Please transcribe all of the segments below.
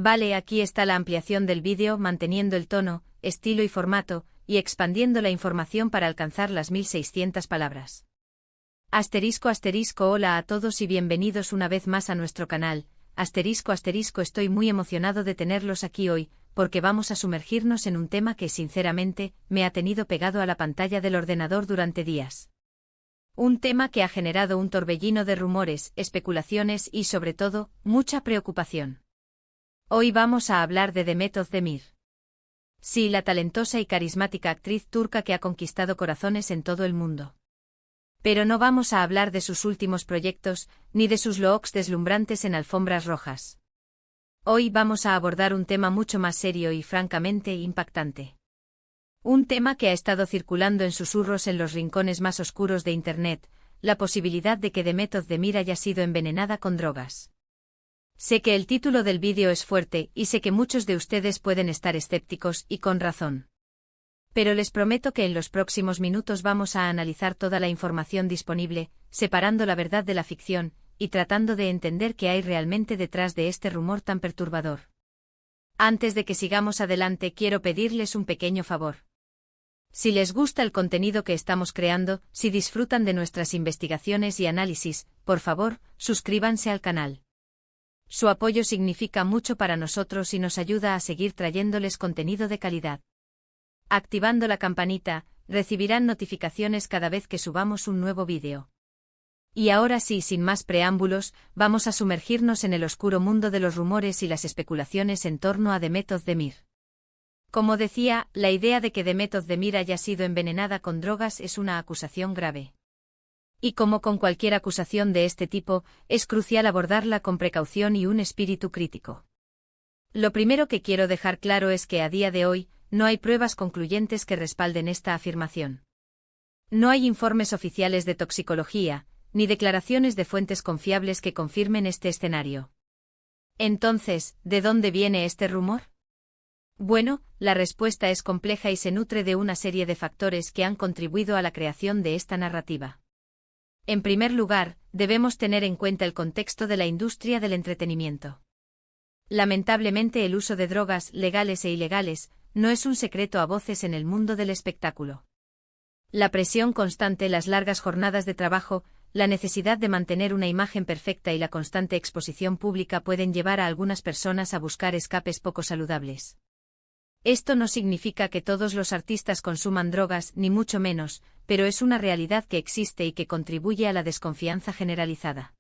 Vale, aquí está la ampliación del vídeo manteniendo el tono, estilo y formato, y expandiendo la información para alcanzar las 1600 palabras. Asterisco asterisco hola a todos y bienvenidos una vez más a nuestro canal. Asterisco asterisco estoy muy emocionado de tenerlos aquí hoy, porque vamos a sumergirnos en un tema que sinceramente me ha tenido pegado a la pantalla del ordenador durante días. Un tema que ha generado un torbellino de rumores, especulaciones y sobre todo, mucha preocupación. Hoy vamos a hablar de Demet Özdemir. Sí, la talentosa y carismática actriz turca que ha conquistado corazones en todo el mundo. Pero no vamos a hablar de sus últimos proyectos, ni de sus looks deslumbrantes en alfombras rojas. Hoy vamos a abordar un tema mucho más serio y francamente impactante. Un tema que ha estado circulando en susurros en los rincones más oscuros de Internet, la posibilidad de que Demet Özdemir haya sido envenenada con drogas. Sé que el título del vídeo es fuerte y sé que muchos de ustedes pueden estar escépticos y con razón. Pero les prometo que en los próximos minutos vamos a analizar toda la información disponible, separando la verdad de la ficción, y tratando de entender qué hay realmente detrás de este rumor tan perturbador. Antes de que sigamos adelante, quiero pedirles un pequeño favor. Si les gusta el contenido que estamos creando, si disfrutan de nuestras investigaciones y análisis, por favor, suscríbanse al canal. Su apoyo significa mucho para nosotros y nos ayuda a seguir trayéndoles contenido de calidad. Activando la campanita, recibirán notificaciones cada vez que subamos un nuevo vídeo. Y ahora sí, sin más preámbulos, vamos a sumergirnos en el oscuro mundo de los rumores y las especulaciones en torno a Demet Özdemir. Como decía, la idea de que Demet Özdemir haya sido envenenada con drogas es una acusación grave. Y como con cualquier acusación de este tipo, es crucial abordarla con precaución y un espíritu crítico. Lo primero que quiero dejar claro es que a día de hoy, no hay pruebas concluyentes que respalden esta afirmación. No hay informes oficiales de toxicología, ni declaraciones de fuentes confiables que confirmen este escenario. Entonces, ¿de dónde viene este rumor? Bueno, la respuesta es compleja y se nutre de una serie de factores que han contribuido a la creación de esta narrativa. En primer lugar, debemos tener en cuenta el contexto de la industria del entretenimiento. Lamentablemente, el uso de drogas, legales e ilegales, no es un secreto a voces en el mundo del espectáculo. La presión constante, las largas jornadas de trabajo, la necesidad de mantener una imagen perfecta y la constante exposición pública pueden llevar a algunas personas a buscar escapes poco saludables. Esto no significa que todos los artistas consuman drogas, ni mucho menos, pero es una realidad que existe y que contribuye a la desconfianza generalizada.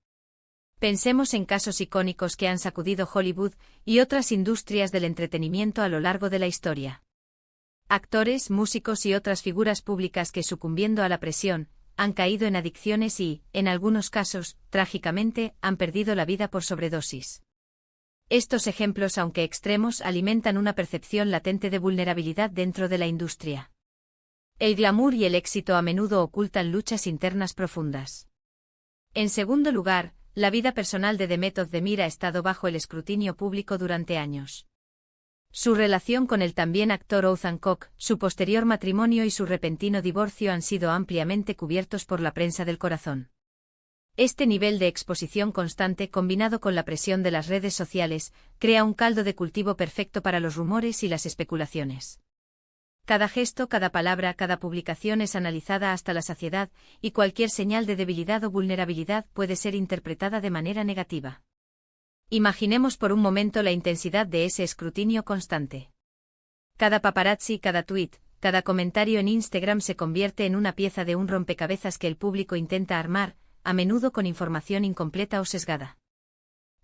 Pensemos en casos icónicos que han sacudido Hollywood y otras industrias del entretenimiento a lo largo de la historia. Actores, músicos y otras figuras públicas que, sucumbiendo a la presión, han caído en adicciones y, en algunos casos, trágicamente, han perdido la vida por sobredosis. Estos ejemplos, aunque extremos, alimentan una percepción latente de vulnerabilidad dentro de la industria. El glamour y el éxito a menudo ocultan luchas internas profundas. En segundo lugar, la vida personal de Demet Özdemir ha estado bajo el escrutinio público durante años. Su relación con el también actor Oğuzhan Koç, su posterior matrimonio y su repentino divorcio han sido ampliamente cubiertos por la prensa del corazón. Este nivel de exposición constante, combinado con la presión de las redes sociales, crea un caldo de cultivo perfecto para los rumores y las especulaciones. Cada gesto, cada palabra, cada publicación es analizada hasta la saciedad, y cualquier señal de debilidad o vulnerabilidad puede ser interpretada de manera negativa. Imaginemos por un momento la intensidad de ese escrutinio constante. Cada paparazzi, cada tuit, cada comentario en Instagram se convierte en una pieza de un rompecabezas que el público intenta armar, a menudo con información incompleta o sesgada.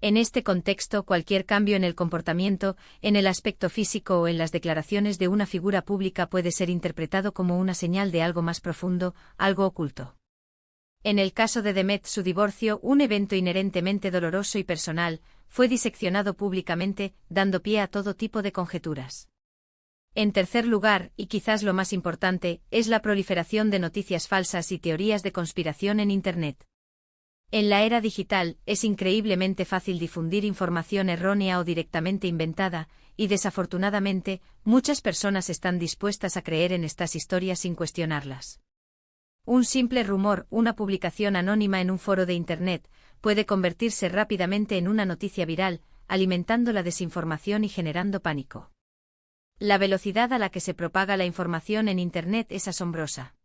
En este contexto, cualquier cambio en el comportamiento, en el aspecto físico o en las declaraciones de una figura pública puede ser interpretado como una señal de algo más profundo, algo oculto. En el caso de Demet, su divorcio, un evento inherentemente doloroso y personal, fue diseccionado públicamente, dando pie a todo tipo de conjeturas. En tercer lugar, y quizás lo más importante, es la proliferación de noticias falsas y teorías de conspiración en Internet. En la era digital, es increíblemente fácil difundir información errónea o directamente inventada, y desafortunadamente, muchas personas están dispuestas a creer en estas historias sin cuestionarlas. Un simple rumor, una publicación anónima en un foro de Internet, puede convertirse rápidamente en una noticia viral, alimentando la desinformación y generando pánico. La velocidad a la que se propaga la información en Internet es asombrosa.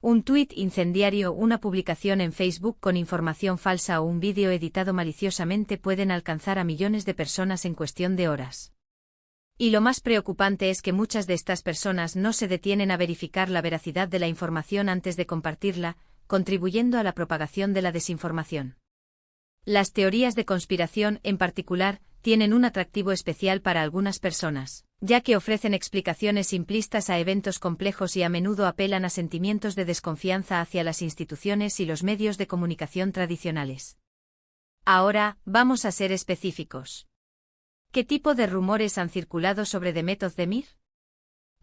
Un tuit incendiario, una publicación en Facebook con información falsa o un vídeo editado maliciosamente pueden alcanzar a millones de personas en cuestión de horas. Y lo más preocupante es que muchas de estas personas no se detienen a verificar la veracidad de la información antes de compartirla, contribuyendo a la propagación de la desinformación. Las teorías de conspiración, en particular, tienen un atractivo especial para algunas personas, ya que ofrecen explicaciones simplistas a eventos complejos y a menudo apelan a sentimientos de desconfianza hacia las instituciones y los medios de comunicación tradicionales. Ahora, vamos a ser específicos. ¿Qué tipo de rumores han circulado sobre Demet Özdemir?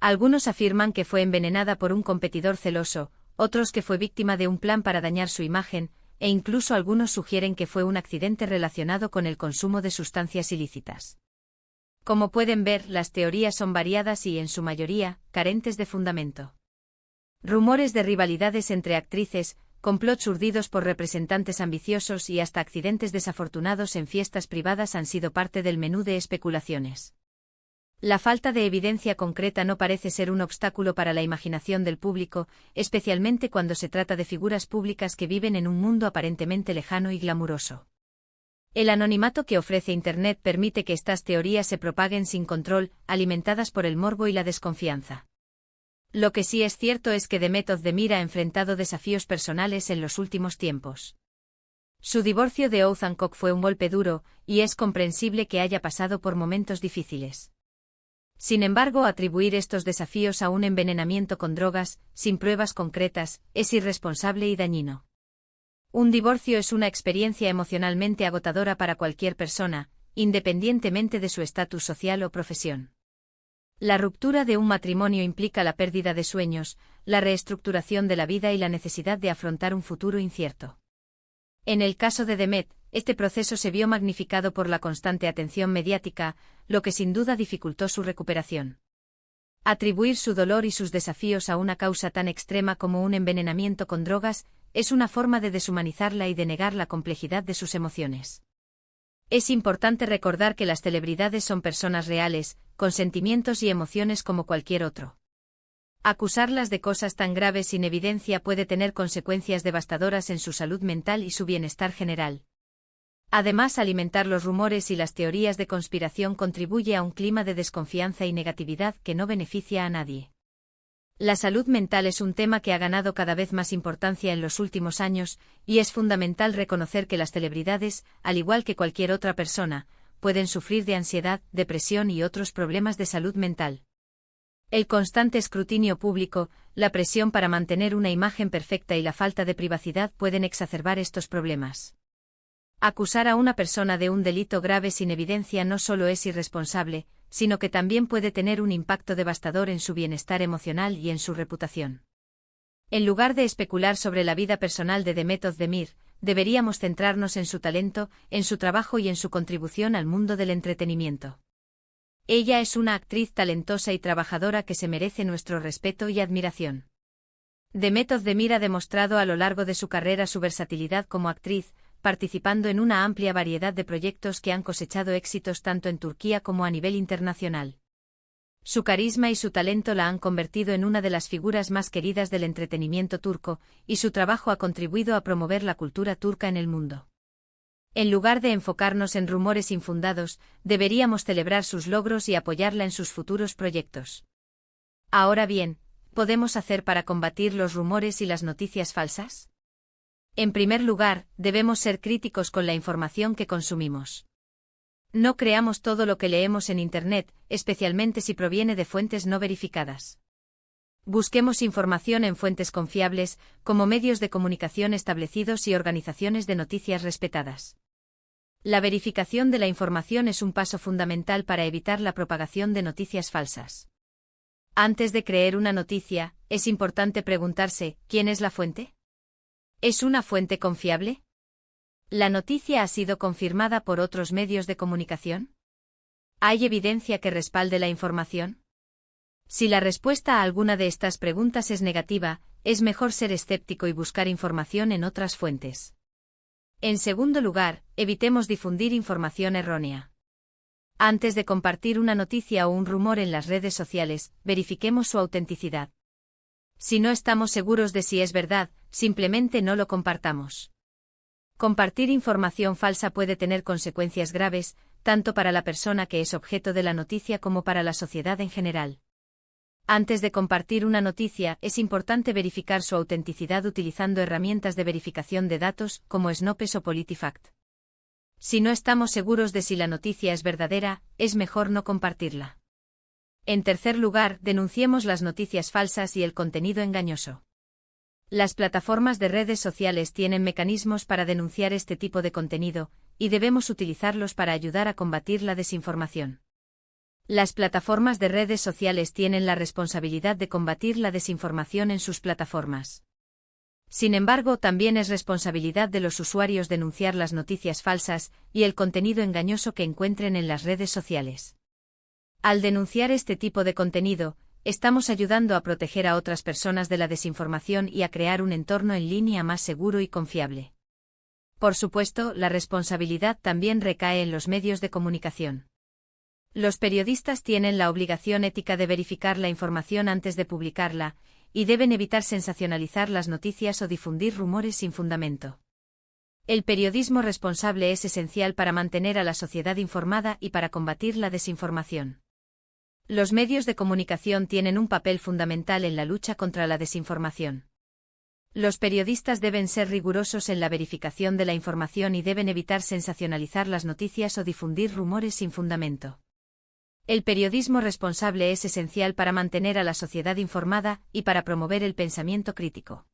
Algunos afirman que fue envenenada por un competidor celoso, otros que fue víctima de un plan para dañar su imagen, e incluso algunos sugieren que fue un accidente relacionado con el consumo de sustancias ilícitas. Como pueden ver, las teorías son variadas y, en su mayoría, carentes de fundamento. Rumores de rivalidades entre actrices, complots urdidos por representantes ambiciosos y hasta accidentes desafortunados en fiestas privadas han sido parte del menú de especulaciones. La falta de evidencia concreta no parece ser un obstáculo para la imaginación del público, especialmente cuando se trata de figuras públicas que viven en un mundo aparentemente lejano y glamuroso. El anonimato que ofrece Internet permite que estas teorías se propaguen sin control, alimentadas por el morbo y la desconfianza. Lo que sí es cierto es que Demet Özdemir ha enfrentado desafíos personales en los últimos tiempos. Su divorcio de Oğuzhan Koç fue un golpe duro, y es comprensible que haya pasado por momentos difíciles. Sin embargo, atribuir estos desafíos a un envenenamiento con drogas, sin pruebas concretas, es irresponsable y dañino. Un divorcio es una experiencia emocionalmente agotadora para cualquier persona, independientemente de su estatus social o profesión. La ruptura de un matrimonio implica la pérdida de sueños, la reestructuración de la vida y la necesidad de afrontar un futuro incierto. En el caso de Demet, este proceso se vio magnificado por la constante atención mediática, lo que sin duda dificultó su recuperación. Atribuir su dolor y sus desafíos a una causa tan extrema como un envenenamiento con drogas es una forma de deshumanizarla y de negar la complejidad de sus emociones. Es importante recordar que las celebridades son personas reales, con sentimientos y emociones como cualquier otro. Acusarlas de cosas tan graves sin evidencia puede tener consecuencias devastadoras en su salud mental y su bienestar general. Además, alimentar los rumores y las teorías de conspiración contribuye a un clima de desconfianza y negatividad que no beneficia a nadie. La salud mental es un tema que ha ganado cada vez más importancia en los últimos años, y es fundamental reconocer que las celebridades, al igual que cualquier otra persona, pueden sufrir de ansiedad, depresión y otros problemas de salud mental. El constante escrutinio público, la presión para mantener una imagen perfecta y la falta de privacidad pueden exacerbar estos problemas. Acusar a una persona de un delito grave sin evidencia no solo es irresponsable, sino que también puede tener un impacto devastador en su bienestar emocional y en su reputación. En lugar de especular sobre la vida personal de Demet Özdemir, deberíamos centrarnos en su talento, en su trabajo y en su contribución al mundo del entretenimiento. Ella es una actriz talentosa y trabajadora que se merece nuestro respeto y admiración. Demet Özdemir ha demostrado a lo largo de su carrera su versatilidad como actriz, participando en una amplia variedad de proyectos que han cosechado éxitos tanto en Turquía como a nivel internacional. Su carisma y su talento la han convertido en una de las figuras más queridas del entretenimiento turco, y su trabajo ha contribuido a promover la cultura turca en el mundo. En lugar de enfocarnos en rumores infundados, deberíamos celebrar sus logros y apoyarla en sus futuros proyectos. Ahora bien, ¿qué podemos hacer para combatir los rumores y las noticias falsas? En primer lugar, debemos ser críticos con la información que consumimos. No creamos todo lo que leemos en Internet, especialmente si proviene de fuentes no verificadas. Busquemos información en fuentes confiables, como medios de comunicación establecidos y organizaciones de noticias respetadas. La verificación de la información es un paso fundamental para evitar la propagación de noticias falsas. Antes de creer una noticia, es importante preguntarse, ¿quién es la fuente? ¿Es una fuente confiable? ¿La noticia ha sido confirmada por otros medios de comunicación? ¿Hay evidencia que respalde la información? Si la respuesta a alguna de estas preguntas es negativa, es mejor ser escéptico y buscar información en otras fuentes. En segundo lugar, evitemos difundir información errónea. Antes de compartir una noticia o un rumor en las redes sociales, verifiquemos su autenticidad. Si no estamos seguros de si es verdad, simplemente no lo compartamos. Compartir información falsa puede tener consecuencias graves, tanto para la persona que es objeto de la noticia como para la sociedad en general. Antes de compartir una noticia, es importante verificar su autenticidad utilizando herramientas de verificación de datos, como Snopes o PolitiFact. Si no estamos seguros de si la noticia es verdadera, es mejor no compartirla. En tercer lugar, denunciemos las noticias falsas y el contenido engañoso. Las plataformas de redes sociales tienen mecanismos para denunciar este tipo de contenido, y debemos utilizarlos para ayudar a combatir la desinformación. Las plataformas de redes sociales tienen la responsabilidad de combatir la desinformación en sus plataformas. Sin embargo, también es responsabilidad de los usuarios denunciar las noticias falsas y el contenido engañoso que encuentren en las redes sociales. Al denunciar este tipo de contenido, estamos ayudando a proteger a otras personas de la desinformación y a crear un entorno en línea más seguro y confiable. Por supuesto, la responsabilidad también recae en los medios de comunicación. Los periodistas tienen la obligación ética de verificar la información antes de publicarla, y deben evitar sensacionalizar las noticias o difundir rumores sin fundamento. El periodismo responsable es esencial para mantener a la sociedad informada y para combatir la desinformación. Los medios de comunicación tienen un papel fundamental en la lucha contra la desinformación. Los periodistas deben ser rigurosos en la verificación de la información y deben evitar sensacionalizar las noticias o difundir rumores sin fundamento. El periodismo responsable es esencial para mantener a la sociedad informada y para promover el pensamiento crítico.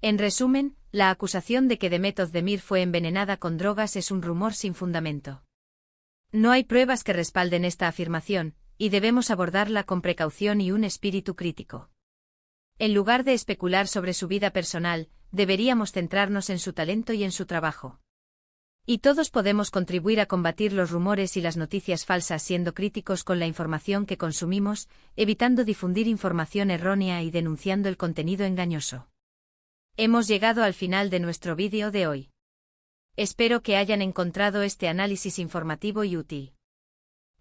En resumen, la acusación de que Demet Özdemir fue envenenada con drogas es un rumor sin fundamento. No hay pruebas que respalden esta afirmación, y debemos abordarla con precaución y un espíritu crítico. En lugar de especular sobre su vida personal, deberíamos centrarnos en su talento y en su trabajo. Y todos podemos contribuir a combatir los rumores y las noticias falsas siendo críticos con la información que consumimos, evitando difundir información errónea y denunciando el contenido engañoso. Hemos llegado al final de nuestro vídeo de hoy. Espero que hayan encontrado este análisis informativo y útil.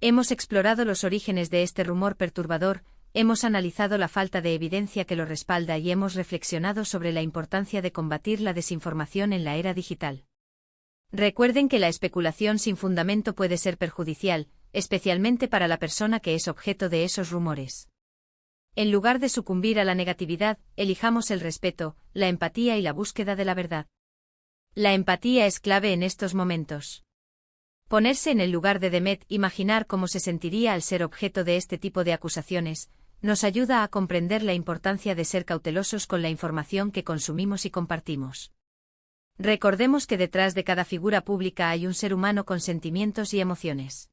Hemos explorado los orígenes de este rumor perturbador, hemos analizado la falta de evidencia que lo respalda y hemos reflexionado sobre la importancia de combatir la desinformación en la era digital. Recuerden que la especulación sin fundamento puede ser perjudicial, especialmente para la persona que es objeto de esos rumores. En lugar de sucumbir a la negatividad, elijamos el respeto, la empatía y la búsqueda de la verdad. La empatía es clave en estos momentos. Ponerse en el lugar de Demet, imaginar cómo se sentiría al ser objeto de este tipo de acusaciones, nos ayuda a comprender la importancia de ser cautelosos con la información que consumimos y compartimos. Recordemos que detrás de cada figura pública hay un ser humano con sentimientos y emociones.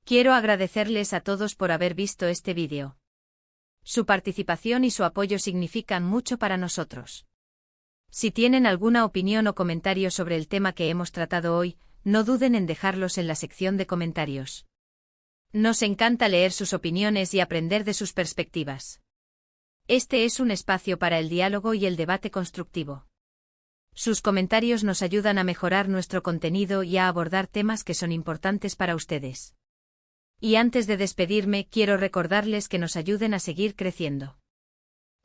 Quiero agradecerles a todos por haber visto este vídeo. Su participación y su apoyo significan mucho para nosotros. Si tienen alguna opinión o comentario sobre el tema que hemos tratado hoy, no duden en dejarlos en la sección de comentarios. Nos encanta leer sus opiniones y aprender de sus perspectivas. Este es un espacio para el diálogo y el debate constructivo. Sus comentarios nos ayudan a mejorar nuestro contenido y a abordar temas que son importantes para ustedes. Y antes de despedirme, quiero recordarles que nos ayuden a seguir creciendo.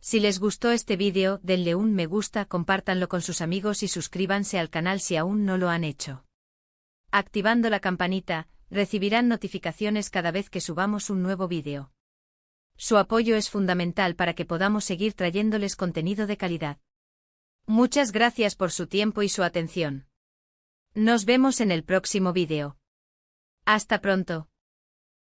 Si les gustó este vídeo, denle un me gusta, compártanlo con sus amigos y suscríbanse al canal si aún no lo han hecho. Activando la campanita, recibirán notificaciones cada vez que subamos un nuevo vídeo. Su apoyo es fundamental para que podamos seguir trayéndoles contenido de calidad. Muchas gracias por su tiempo y su atención. Nos vemos en el próximo vídeo. Hasta pronto.